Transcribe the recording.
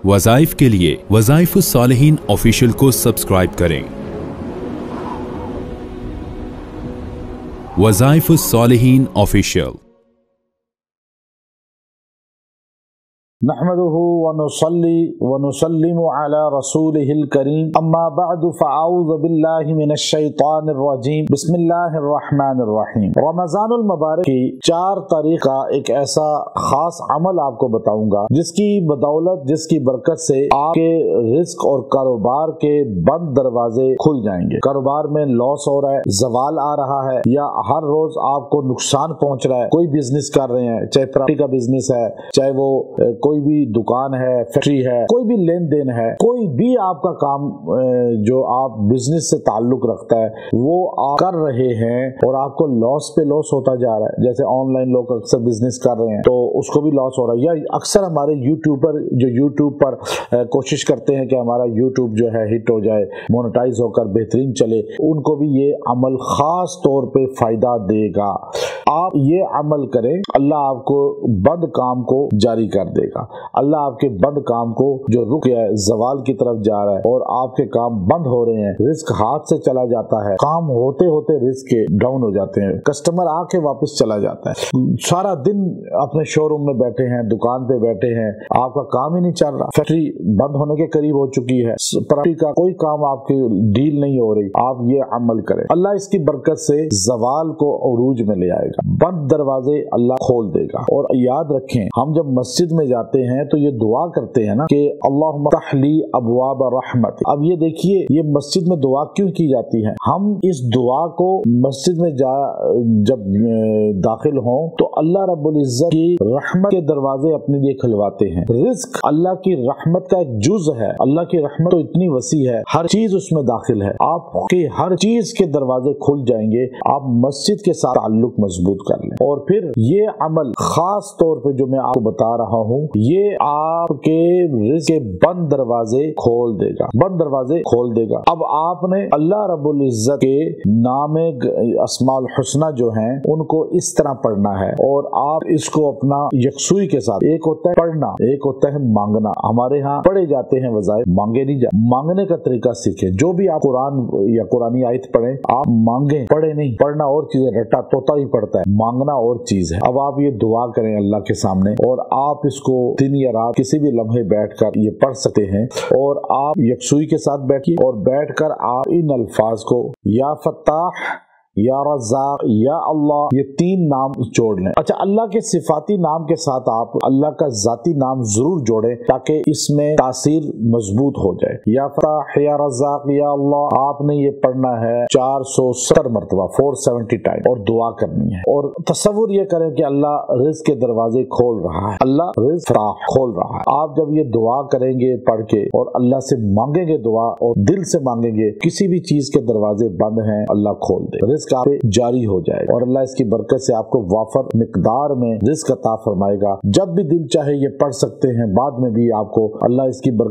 वज़ाइफ के लिए वज़ाइफुस्सालिहीन ऑफिशियल को सब्सक्राइब करें। वज़ाइफुस्सालिहीन ऑफिशियल। नहमदुहु व नुसल्ली व नुसल्लिमु अला रसूलिहिल करीम अम्मा बअदु फ़अऊज़ु बिल्लाहि मिनश शैतानिर रजीम बिस्मिल्लाहिर रहमानिर रहीम। रमज़ानुल मुबारक की 4 तारीख का एक ऐसा खास अमल आपको बताऊंगा जिसकी बदौलत, जिसकी बरकत से आपके रिस्क और कारोबार के बंद दरवाजे खुल जाएंगे। कारोबार में लॉस हो रहा है, जवाल आ रहा है, या हर रोज आपको नुकसान पहुंच रहा है। कोई बिजनेस कर रहे हैं, चाहे प्रॉपर्टी का बिजनेस है, चाहे वो कोई भी दुकान है, फैक्ट्री है, कोई भी लेन देन है, कोई भी आपका काम जो आप बिजनेस से ताल्लुक रखता है वो आप कर रहे हैं और आपको लॉस पे लॉस होता जा रहा है। जैसे ऑनलाइन लोग अक्सर बिजनेस कर रहे हैं तो उसको भी लॉस हो रहा है, या अक्सर हमारे यूट्यूबर जो यूट्यूब पर कोशिश करते हैं कि हमारा यूट्यूब जो है हिट हो जाए, मोनेटाइज होकर बेहतरीन चले, उनको भी ये अमल खास तौर पे फायदा देगा। आप ये अमल करें, अल्लाह आपको बंद काम को जारी कर देगा। अल्लाह आपके बंद काम को जो रुक गया है, जवाल की तरफ जा रहा है और आपके काम बंद हो रहे हैं, रिस्क हाथ से चला जाता है, काम होते होते रिस्क डाउन हो जाते हैं, कस्टमर आके वापस चला जाता है, सारा दिन अपने शोरूम में बैठे हैं, दुकान पे बैठे हैं, आपका काम ही नहीं चल रहा, फैक्ट्री बंद होने के करीब हो चुकी है, प्रॉपर्टी का कोई काम आपकी डील नहीं हो रही, आप ये अमल करें, अल्लाह इसकी बरकत से जवाल को उरूज में ले आएगा, बंद दरवाजे अल्लाह खोल देगा। और याद रखें, हम जब मस्जिद में जाते हैं तो ये दुआ करते हैं ना कि अल्लाहुम्मा तहली अबवाब रहमत। अब ये देखिए, ये मस्जिद में दुआ क्यों की जाती है? हम इस दुआ को मस्जिद में जब दाखिल हों तो अल्लाह रब्बुल इज्जत की रहमत के दरवाजे अपने लिए खुलवाते हैं। रिस्क अल्लाह की रहमत का एक जुज है, अल्लाह की रहमत तो इतनी वसी है, हर चीज उसमें दाखिल है, आपके हर चीज के दरवाजे खुल जाएंगे। आप मस्जिद के साथ ताल्लुक मजबूत कर लें। और फिर ये अमल खास तौर पे जो मैं आपको बता रहा हूँ, ये आपके रिस्क के बंद दरवाजे खोल देगा, बंद दरवाजे खोल देगा। अब आपने अल्लाह रब्बुल इज्जत के नामे अस्माउल हुस्ना जो हैं उनको इस तरह पढ़ना है, और आप इसको अपना यकसुई के साथ, एक होता है पढ़ना, एक होता है मांगना। हमारे यहाँ पढ़े जाते हैं वज़ाइफ, मांगे नहीं जाते। मांगने का तरीका सीखें। जो भी आप कुरान या कुरानी आयत पढ़े, आप मांगे, पढ़े नहीं। पढ़ना और चीज है, रट्टा तोता ही पढ़ता है, मांगना और चीज है। अब आप ये दुआ करें अल्लाह के सामने, और आप इसको दिन या रात किसी भी लम्हे बैठकर ये पढ़ सकते हैं। और आप यकसुई के साथ बैठिए और बैठकर आप इन अल्फाज को, या फत्ताह, या रज़्ज़ाक़, या अल्लाह, ये 3 नाम जोड़ लें। अच्छा, अल्लाह के सिफाती नाम के साथ आप अल्लाह का जाती नाम जरूर जोड़ें ताकि इसमें तासीर मजबूत हो जाए। या फत्ताह, या रज़्ज़ाक़, या अल्लाह, आपने ये पढ़ना है 470 मरतबा, 470 टाइम, और दुआ करनी है। और तसव्वुर ये करें कि अल्लाह रिज़्क के दरवाजे खोल रहा है, अल्लाह रिज़्क खोल रहा है। आप जब ये दुआ करेंगे पढ़ के और अल्लाह से मांगेंगे दुआ और दिल से मांगेंगे, किसी भी चीज के दरवाजे बंद हैं अल्लाह खोल दे, रिज़्क आप पे जारी हो जाएगा, और अल्लाह इसकी बरकत से आपको वाफर मिकदार में रिज़्क अता फरमाएगा। जब भी दिल चाहे ये पढ़ सकते हैं, बाद में भी आपको अल्लाह इसकी बरकत